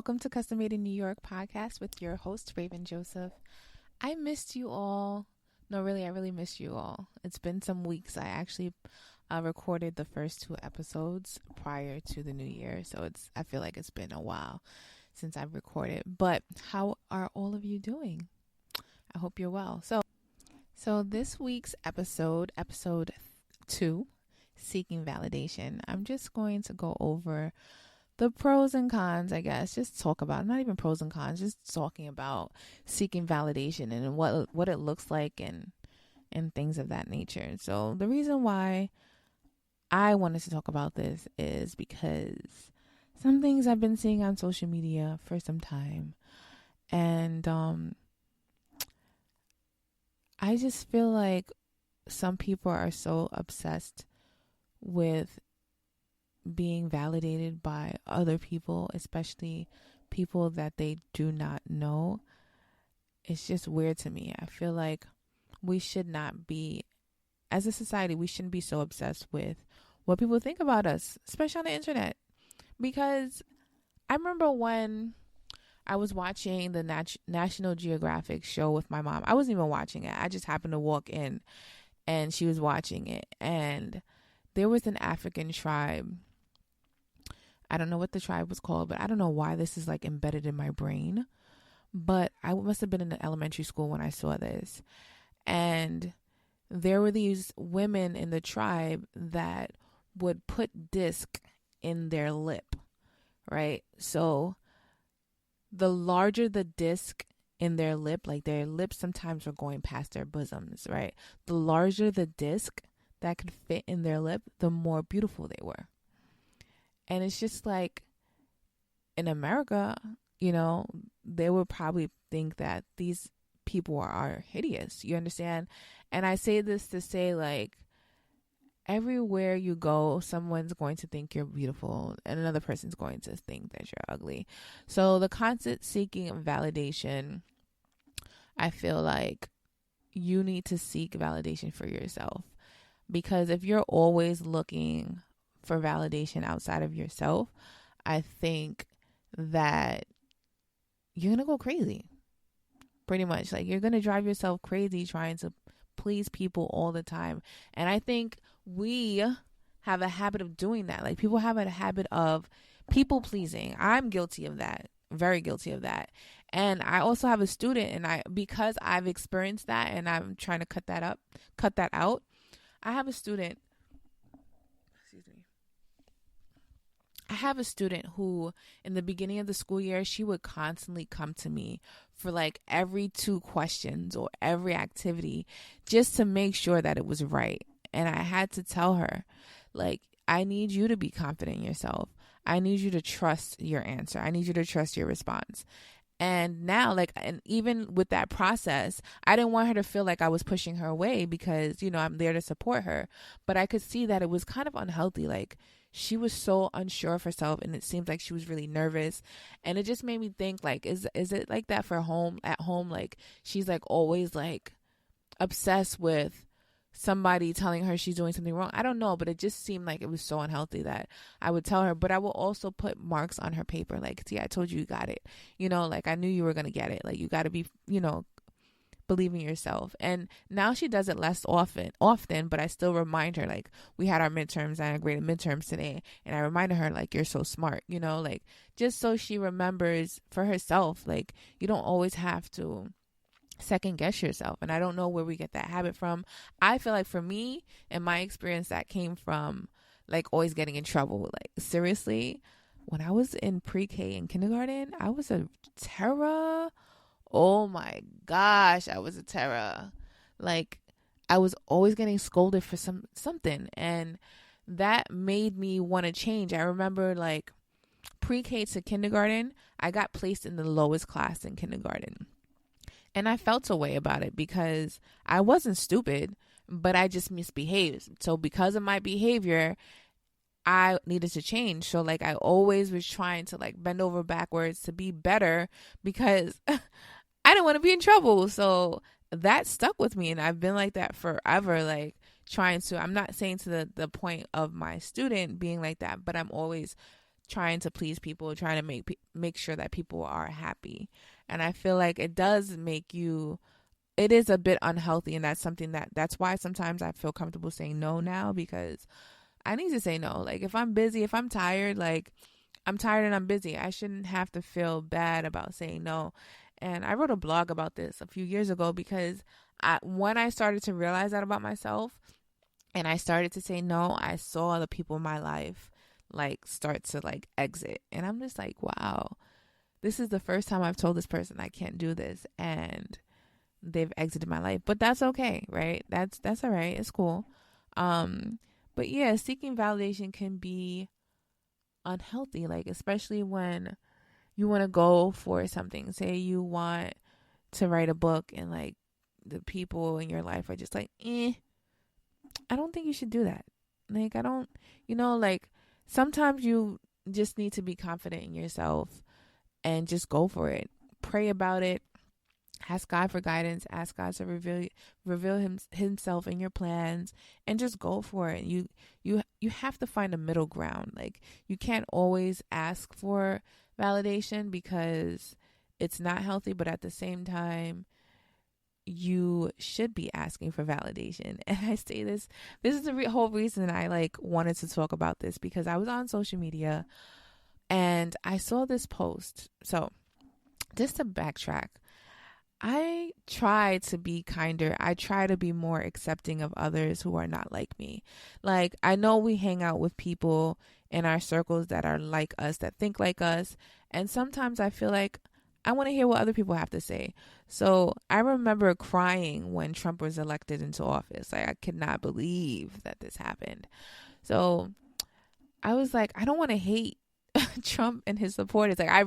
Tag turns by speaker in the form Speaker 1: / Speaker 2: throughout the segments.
Speaker 1: Welcome to Custom Made in New York podcast with your host, Raven Joseph. I missed you all. No, really, I really missed you all. It's been some weeks. I actually recorded the first 2 episodes prior to the new year. So I feel like it's been a while since I've recorded. But how are all of you doing? I hope you're well. So this week's episode 2, Seeking Validation. I'm just going to go over the pros and cons, I guess. Just talk about, not even pros and cons, just talking about seeking validation and what it looks like and things of that nature. So the reason why I wanted to talk about this is because some things I've been seeing on social media for some time. And I just feel like some people are so obsessed with being validated by other people, especially people that they do not know. It's just weird to me. I feel like we should not be, as a society, we shouldn't be so obsessed with what people think about us, especially on the internet. Because I remember when I was watching the National Geographic show with my mom. I wasn't even watching it. I just happened to walk in and she was watching it. And there was an African tribe. I don't know what the tribe was called, but I don't know why this is like embedded in my brain. But I must have been in elementary school when I saw this. And there were these women in the tribe that would put disc in their lip, right? So the larger the disc in their lip, like their lips sometimes were going past their bosoms, right? The larger the disc that could fit in their lip, the more beautiful they were. And it's just like, in America, you know, they would probably think that these people are hideous. You understand? And I say this to say, like, everywhere you go, someone's going to think you're beautiful and another person's going to think that you're ugly. So the constant seeking of validation, I feel like you need to seek validation for yourself. Because if you're always looking for validation outside of yourself, I think that you're going to go crazy. Pretty much. Like, you're going to drive yourself crazy trying to please people all the time. And I think we have a habit of doing that. Like, people have a habit of people pleasing. I'm guilty of that. Very guilty of that. And I also have a student, and because I've experienced that and I'm trying to cut that out. I have a student who, in the beginning of the school year, she would constantly come to me for like every 2 questions or every activity just to make sure that it was right. And I had to tell her, like, I need you to be confident in yourself. I need you to trust your answer. I need you to trust your response. And now, like, and even with that process, I didn't want her to feel like I was pushing her away because, you know, I'm there to support her. But I could see that it was kind of unhealthy. Like, she was so unsure of herself, and it seemed like she was really nervous. And it just made me think, like, is it like that for at home? Like, she's like always like obsessed with somebody telling her she's doing something wrong. I don't know, but it just seemed like it was so unhealthy that I would tell her. But I will also put marks on her paper, like, see, I told you got it. You know, like, I knew you were going to get it. Like, you got to be, you know, believe in yourself. And now she does it less often, but I still remind her, like, we had our midterms, I graded midterms today, and I reminded her, like, you're so smart, you know, like, just so she remembers for herself, like, you don't always have to second guess yourself. And I don't know where we get that habit from. I feel like for me, in my experience, that came from like always getting in trouble. Like, seriously, when I was in pre-K and kindergarten, I was a terror. Oh my gosh, I was a terror. Like, I was always getting scolded for something, and that made me want to change. I remember, like, pre-K to kindergarten, I got placed in the lowest class in kindergarten. And I felt a way about it because I wasn't stupid, but I just misbehaved. So because of my behavior, I needed to change. So, like, I always was trying to, like, bend over backwards to be better because I didn't want to be in trouble. So that stuck with me, and I've been like that forever, like, trying to, I'm not saying to the point of my student being like that, but I'm always trying to please people, trying to make sure that people are happy. And I feel like it does make you, it is a bit unhealthy, and that's something that's why sometimes I feel comfortable saying no now, because I need to say no. Like, if I'm busy, if I'm tired, like, I'm tired and I'm busy, I shouldn't have to feel bad about saying no. And I wrote a blog about this a few years ago, because when I started to realize that about myself and I started to say no, I saw the people in my life like start to like exit. And I'm just like, wow, this is the first time I've told this person I can't do this, and they've exited my life. But that's okay, right? That's all right. It's cool. But yeah, seeking validation can be unhealthy, like, especially when you want to go for something. Say you want to write a book, and like the people in your life are just like, I don't think you should do that. Like, I don't, like, sometimes you just need to be confident in yourself and just go for it. Pray about it. Ask God for guidance. Ask God to reveal himself in your plans, and just go for it. You have to find a middle ground. Like, you can't always ask for validation, because it's not healthy, but at the same time, you should be asking for validation. And I say this is the whole reason I like wanted to talk about this, because I was on social media and I saw this post. So just to backtrack, I try to be kinder. I try to be more accepting of others who are not like me. Like, I know we hang out with people in our circles that are like us, that think like us. And sometimes I feel like I want to hear what other people have to say. So I remember crying when Trump was elected into office. Like, I could not believe that this happened. So I was like, I don't want to hate Trump and his supporters. Like, I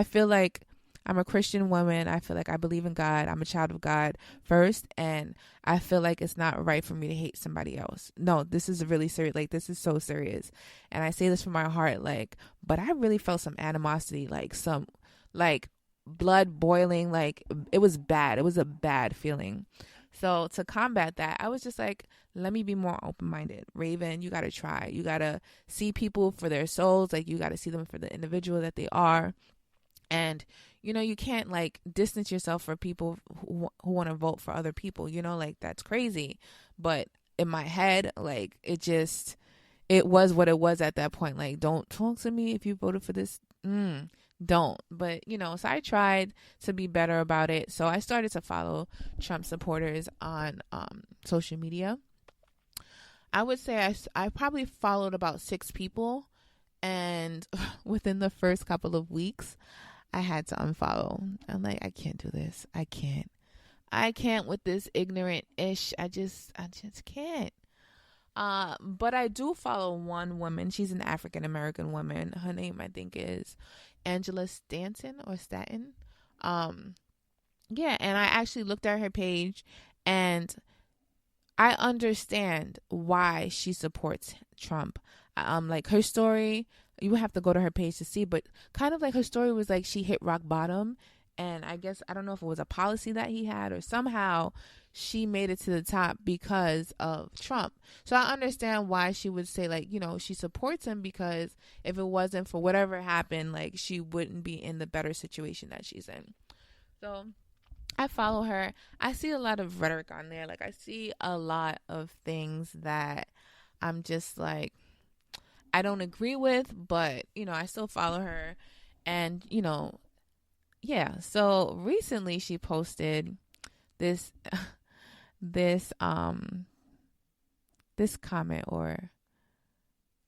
Speaker 1: feel like I'm a Christian woman. I feel like I believe in God. I'm a child of God first. And I feel like it's not right for me to hate somebody else. No, this is really serious. Like, this is so serious. And I say this from my heart, like, but I really felt some animosity, like some, like, blood boiling. Like, it was bad. It was a bad feeling. So to combat that, I was just like, let me be more open-minded. Raven, you got to try. You got to see people for their souls. Like, you got to see them for the individual that they are. And, you can't like distance yourself from people who want to vote for other people, like, that's crazy. But in my head, like, it was what it was at that point. Like, don't talk to me if you voted for this. Don't. But, so I tried to be better about it. So I started to follow Trump supporters on social media. I would say I probably followed about 6 people. And within the first couple of weeks, I had to unfollow. I'm like, I can't do this. I can't with this ignorant ish. I just can't. But I do follow one woman. She's an African American woman. Her name, I think, is Angela Stanton or Staten. Yeah, and I actually looked at her page, and I understand why she supports Trump. Like, her story, you would have to go to her page to see, but kind of like her story was like she hit rock bottom, and I guess, I don't know if it was a policy that he had, or somehow she made it to the top because of Trump. So I understand why she would say, like, she supports him, because if it wasn't for whatever happened, like, she wouldn't be in the better situation that she's in. So I follow her. I see a lot of rhetoric on there. Like, I see a lot of things that I'm just like, I don't agree with, but, I still follow her. And, yeah. So recently she posted this comment, or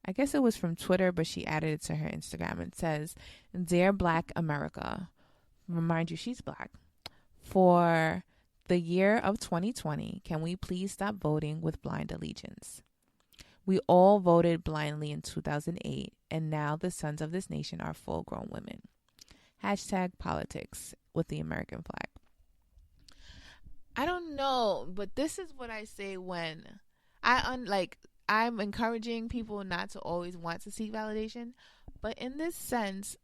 Speaker 1: I guess it was from Twitter, but she added it to her Instagram. It says, "Dear Black America," remind you she's Black, "for the year of 2020, can we please stop voting with blind allegiance? We all voted blindly in 2008, and now the sons of this nation are full-grown women. #politics with the American flag." I don't know, but this is what I say when I'm encouraging people not to always want to seek validation, but in this sense,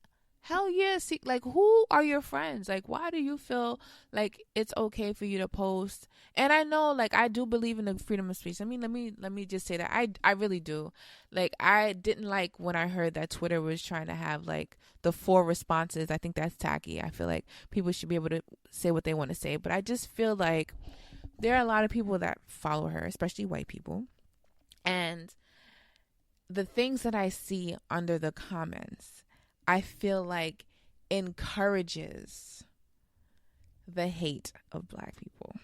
Speaker 1: hell yeah. See, like, who are your friends? Like, why do you feel like it's okay for you to post? And I know, like, I do believe in the freedom of speech. I mean, let me just say that I really do. Like, I didn't like when I heard that Twitter was trying to have like the 4 responses. I think that's tacky. I feel like people should be able to say what they want to say. But I just feel like there are a lot of people that follow her, especially white people, and the things that I see under the comments, I feel like encourages the hate of black people.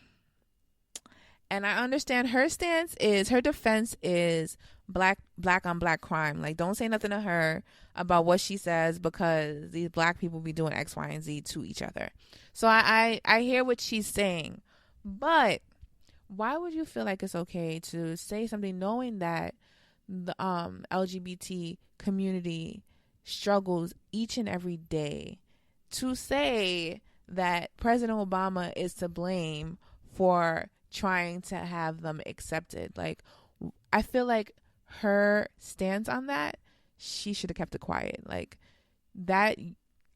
Speaker 1: And I understand her stance is, her defense is black on black crime. Like, don't say nothing to her about what she says because these black people be doing X, Y, and Z to each other. So I hear what she's saying. But why would you feel like it's okay to say something knowing that the LGBT community struggles each and every day, to say that President Obama is to blame for trying to have them accepted? Like, I feel like her stance on that, she should have kept it quiet. Like, that,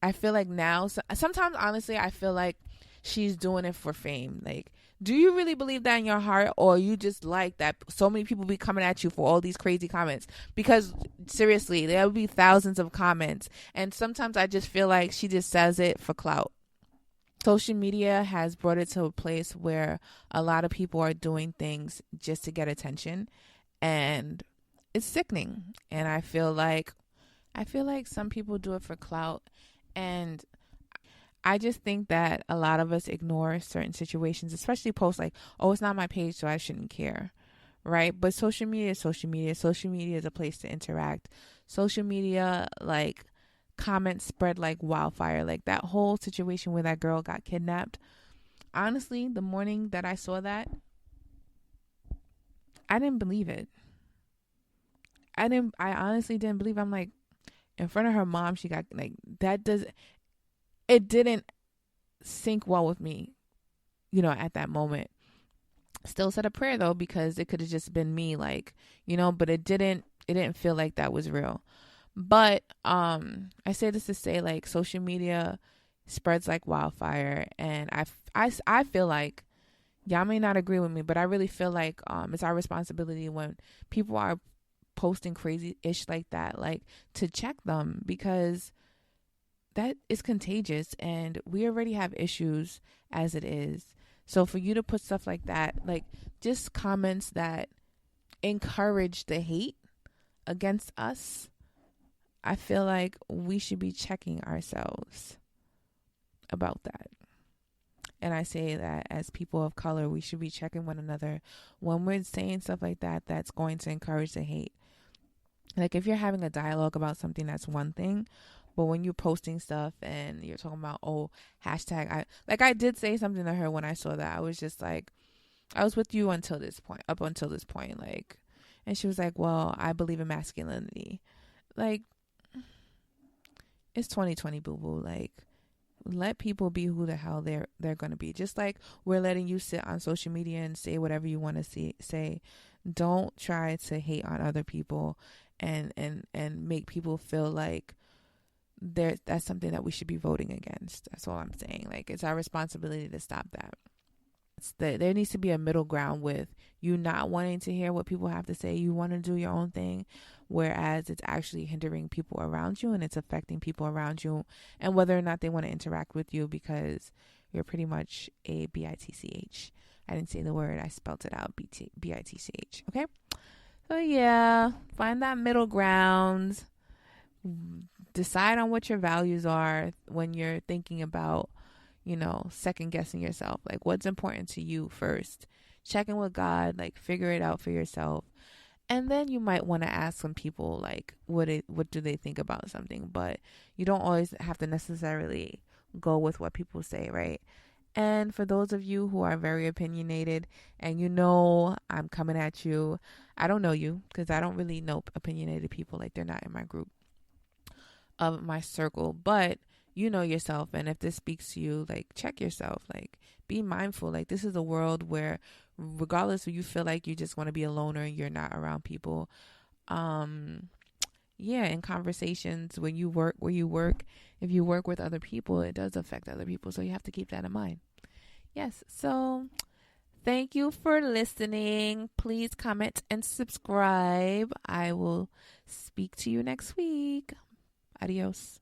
Speaker 1: I feel like now, sometimes honestly, I feel like she's doing it for fame. Like, do you really believe that in your heart, or you just like that so many people be coming at you for all these crazy comments? Because seriously, there will be thousands of comments, and sometimes I just feel like she just says it for clout. Social media has brought it to a place where a lot of people are doing things just to get attention, and it's sickening. And I feel like some people do it for clout, and I just think that a lot of us ignore certain situations, especially posts like, oh, it's not my page, so I shouldn't care, right? But social media is social media. Social media is a place to interact. Social media, like, comments spread like wildfire. Like, that whole situation where that girl got kidnapped. Honestly, the morning that I saw that, I didn't believe it. I honestly didn't believe it. I'm like, in front of her mom, she got, like, it didn't sync well with me, at that moment. Still said a prayer though, because it could have just been me, like, but it didn't feel like that was real. But I say this to say, like, social media spreads like wildfire, and I feel like, y'all may not agree with me, but I really feel like it's our responsibility when people are posting crazy ish like that, like, to check them, because that is contagious, and we already have issues as it is. So for you to put stuff like that, like, just comments that encourage the hate against us, I feel like we should be checking ourselves about that. And I say that as people of color, we should be checking one another when we're saying stuff like that that's going to encourage the hate. Like, if you're having a dialogue about something, that's one thing. But when you're posting stuff and you're talking about, oh, hashtag, I did say something to her when I saw that. I was just like, I was with you up until this point. Like, and she was like, well, I believe in masculinity. Like, it's 2020, boo-boo. Like, let people be who the hell they're going to be. Just like we're letting you sit on social media and say whatever you want to say. Don't try to hate on other people and make people feel like that's something that we should be voting against. That's all I'm saying. Like, it's our responsibility to stop that. There needs to be a middle ground with you not wanting to hear what people have to say. You want to do your own thing, whereas it's actually hindering people around you and it's affecting people around you, and whether or not they want to interact with you because you're pretty much a bitch. I didn't say the word. I spelled it out. bitch. Okay? So yeah, find that middle ground. Decide on what your values are when you're thinking about, second guessing yourself. Like, what's important to you first. Check in with God, like, figure it out for yourself. And then you might want to ask some people, like, what do they think about something. But you don't always have to necessarily go with what people say, right? And for those of you who are very opinionated and I'm coming at you, I don't know you because I don't really know opinionated people. Like, they're not in my group of my circle, but you know yourself, and if this speaks to you, like, check yourself, like, be mindful. Like, this is a world where regardless if you feel like you just want to be a loner and you're not around people, yeah, in conversations when you work, where you work, if you work with other people, it does affect other people. So you have to keep that in mind. Yes. So thank you for listening. Please comment and subscribe. I will speak to you next week. Adios.